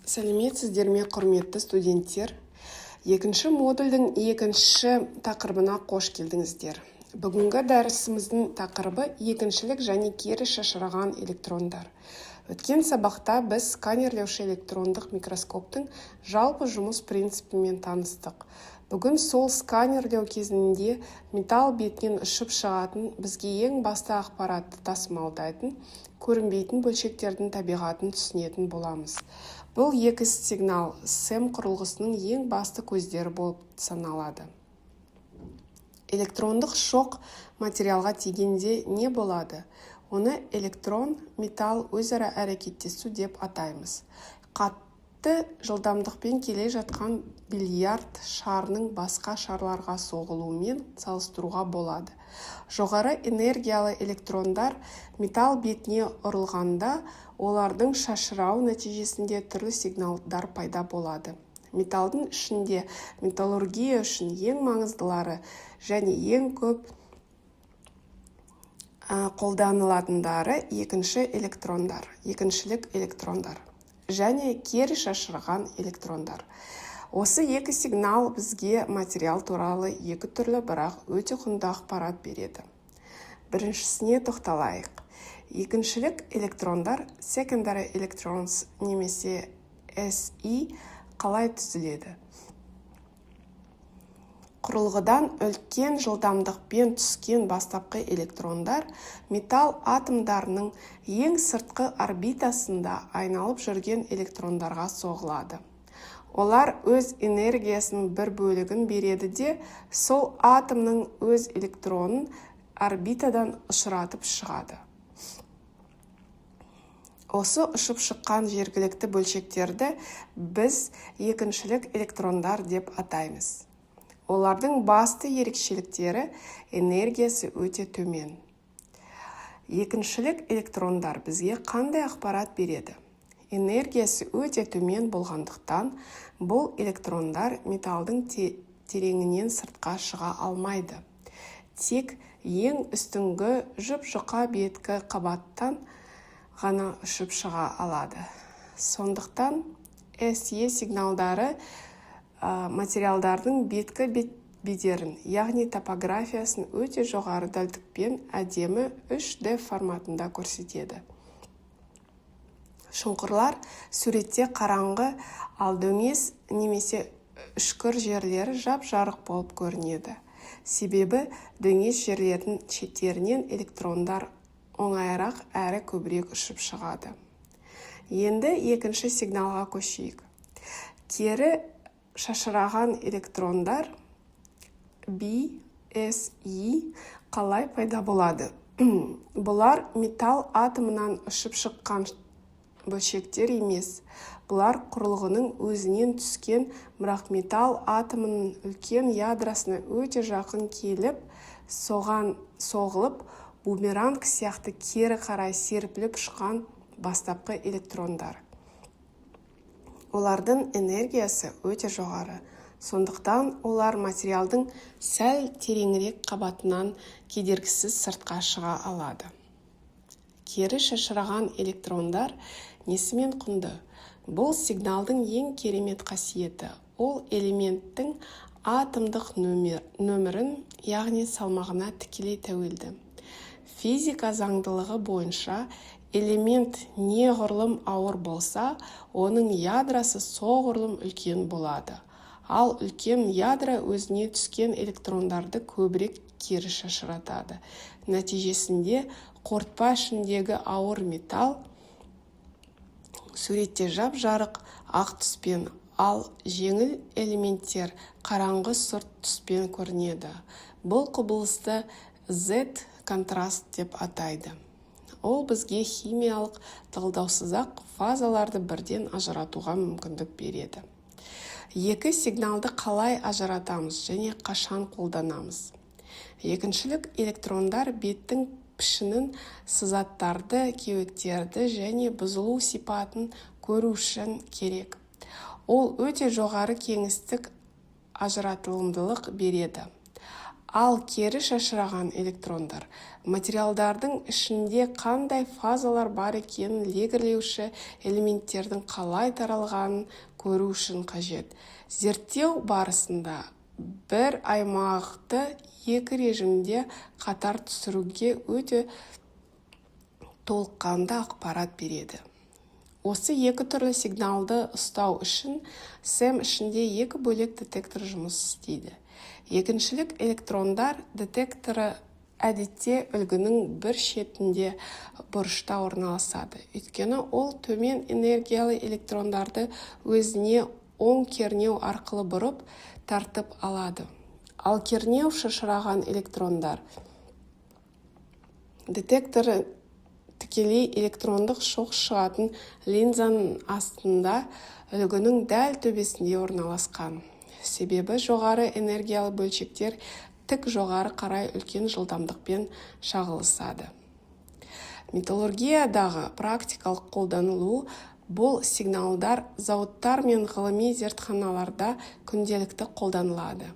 Сәлеметсіздер ме, құрметті студенттер? Екінші модульдің екінші тақырыбына қош келдіңіздер. Бүгінгі дәрісіміздің тақырыбы екіншілік және кері шашыраған электрондар. Өткен сабақта біз сканерлеуші электрондық микроскоптың жалпы жұмыс принципімен таныстық. Бүгін сол сканерлеу кезінде металл бетінен ұшып шығатын, бізге ең басты ақпаратты тасымалдайтын, көрінбейтін бөлшектердің табиғатын түсінетін боламыз. Бұл екі сигнал СЭМ құрылғысының ең басты көздері болып саналады. Электрондық шоқ материалға тигенде не болады? Оны электрон, металл өзара әрекеттесу деп атаймыз. Қатты жылдамдықпен келе жатқан бильярд шарының басқа шарларға соғылуымен салыстыруға болады. Жоғары энергиялы электрондар металл бетіне ұрылғанда олардың шашырау нәтижесінде түрлі сигналдар пайда болады. Металлдың ішінде металлургия үшін ең маңыздылары және ең көп қолданылатындары екіншілік электрондар және кері шашыраған электрондар. Осы екі сигнал бізге материал туралы екі түрлі, бірақ өте құнды ақпарат береді. Біріншісіне тоқталайық. Екіншілік электрондар, secondary electrons немесе SE қалай түзіледі? Құрылғыдан үлкен жылдамдықпен түскен бастапқы электрондар металл атомдарының ең сыртқы орбитасында айналып жүрген электрондарға соғылады. Олар өз энергиясының бір бөлігін береді де, сол атомның өз электронын орбитадан ұшыратып шығады. Осы ұшып шыққан жергілікті бөлшектерді біз екіншілік электрондар деп атаймыз. Олардың басты ерекшеліктері энергиясы өте төмен. Екіншілік электрондар бізге қандай ақпарат береді? Энергиясы өте төмен болғандықтан, бұл электрондар металлдың тереңінен сыртқа шыға алмайды. Тек ең үстіңгі жұп-жұқа беткі қабаттан ғана ұшып шыға алады. Сондықтан SE сигналдары материалдардың беткі бедерін, яғни топографиясын өте жоғары дәлдікпен әдемі 3D форматында көрсетеді. Шұңқырлар суретте қараңғы, ал дөңес немесе үшкір жерлері жап-жарық болып көрінеді. Себебі дөңес жерлердің шеттерінен электрондар оңайырақ әрі көбірек ұшып шығады. Енді екінші сигналға көшейік. Кері шашыраған электрондар BSE қалай пайда болады? Бұлар металл атомынан ұшып шыққан бөлшектер емес. Бұлар құрылғының өзінен түскен, бірақ металл атомының үлкен ядросына өте жақын келіп, соған соғылып, бумеранг сияқты кері қарай серпіліп шыққан бастапқы электрондар. Олардың энергиясы өте жоғары. Сондықтан олар материалдың сәл тереңірек қабатынан кедергісіз сыртқа шыға алады. Кері шашыраған электрондар несімен құнды? Бұл сигналдың ең керемет қасиеті. Ол элементтің атомдық нөмірін, яғни салмағына тікелей тәуелді. Физика заңдылығы бойынша элемент неғұрлым ауыр болса, оның ядросы соғұрлым үлкен болады. Ал үлкен ядро өзіне түскен электрондарды көбірек кері шашыратады. Нәтижесінде қорытпа ішіндегі ауыр металл суретте жап-жарық ақ түспен, ал жеңіл элементтер қараңғы сұрт түспен көрінеді. Бұл құбылысты Z контраст деп атайды. Ол бізге химиялық талдаусыз-ақ фазаларды бірден ажыратуға мүмкіндік береді. Екі сигналды қалай ажыратамыз және қашан қолданамыз? Екіншілік электрондар беттің пішінін, сызаттарды, кеуектерді және бұзылу сипатын көру үшін керек. Ол өте жоғары кеңістік ажыратылымдылық береді. Ал кері шашыраған электрондар материалдардың ішінде қандай фазалар бар екенін легірлеуші элементтердің қалай таралғанын көру үшін қажет. Зерттеу барысында бір аймақты екі режимде қатар түсіруге өте толыққанды ақпарат береді. Осы екі түрлі сигналды ұстау үшін SEM ішінде екі бөлек детектор жұмыс істейді. Екіншілік электрондар детекторы әдетте үлгінің бір шетінде бұрышта орналасады. Өйткені ол төмен энергиялы электрондарды өзіне оң кернеу арқылы бұрып тартып алады. Ал кернеу шашыраған электрондар детекторы тікелей электрондық шоқ шығатын линзаның астында үлгінің дәл төбесінде орналасқан. Себебі жоғары энергиялы бөлшектер тік жоғары қарай үлкен жылдамдықпен шағылысады. Металлургиядағы практикалық қолданылу бұл сигналдар зауыттар мен ғылыми зертханаларда күнделікті қолданылады.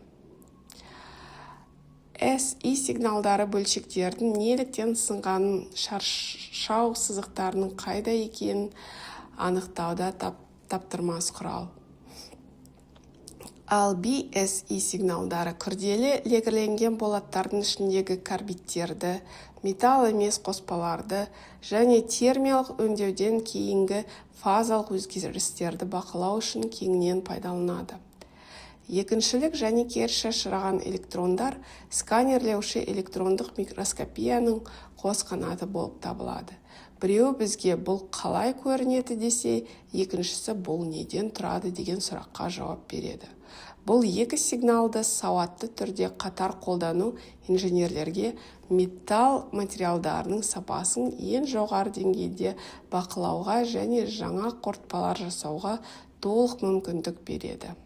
SI сигналдары бөлшектердің неліктен сынғанын, шаршау сызықтарының қайда екенін анықтауда таптырмас құрал. Ал BSI сигналдары күрделі легірленген болаттардың ішіндегі карбидтерді, металл емес қоспаларды және термиялық өңдеуден кейінгі фазалық өзгерістерді бақылау үшін кеңінен пайдаланады. Екіншілік және кері шашыраған электрондар сканерлеуші электрондық микроскопияның қос қанаты болып табылады. Біреу бізге бұл қалай көрінеді десе, екіншісі бұл неден тұрады деген сұраққа жауап береді. Бұл екі сигналды сауатты түрде қатар қолдану инженерлерге металл материалдарының сапасын ең жоғары деңгейде бақылауға және жаңа қорытпалар жасауға толық мүмкіндік береді.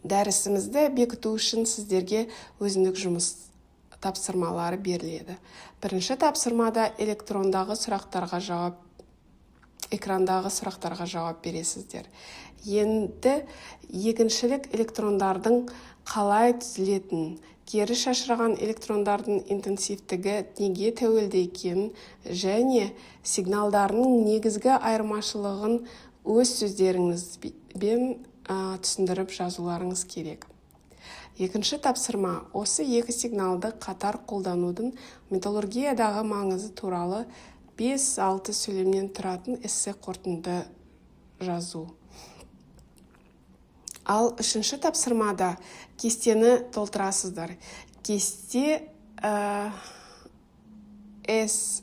Дәрісімізді бекіту үшін сіздерге өзіндік жұмыс тапсырмалары беріледі. Бірінші тапсырмада экрандағы сұрақтарға жауап бересіздер. Енді екіншілік электрондардың қалай түзілетінін, кері шашыраған электрондардың интенсивтігі неге тәуелді екенін және сигналдарының негізгі айырмашылығын өз сөздеріңізбен түсіндіріп жазуларыңыз керек. Екінші тапсырма осы екі сигналды қатар қолданудың металлургиядағы маңызы туралы 5-6 сөйлемнен тұратын эссе қорытынды жазу. Ал үшінші тапсырмада кестені толтырасыздар. Кесте SI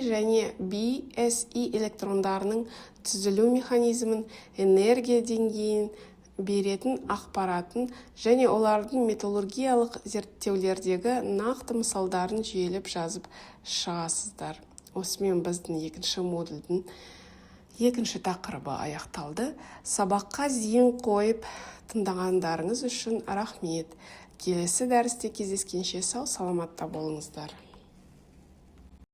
және BSI электрондарының түзілу механизмін, энергия деңгейін беретін ақпаратын және олардың металлургиялық зерттеулердегі нақты мысалдарын жүйелеп жазып шығасыздар. Осымен біздің екінші модульдің екінші тақырыбы аяқталды. Сабаққа зейін қойып тыңдағандарыңыз үшін рахмет. Келесі дәрісте кездескенше сау саламатта болыңыздар.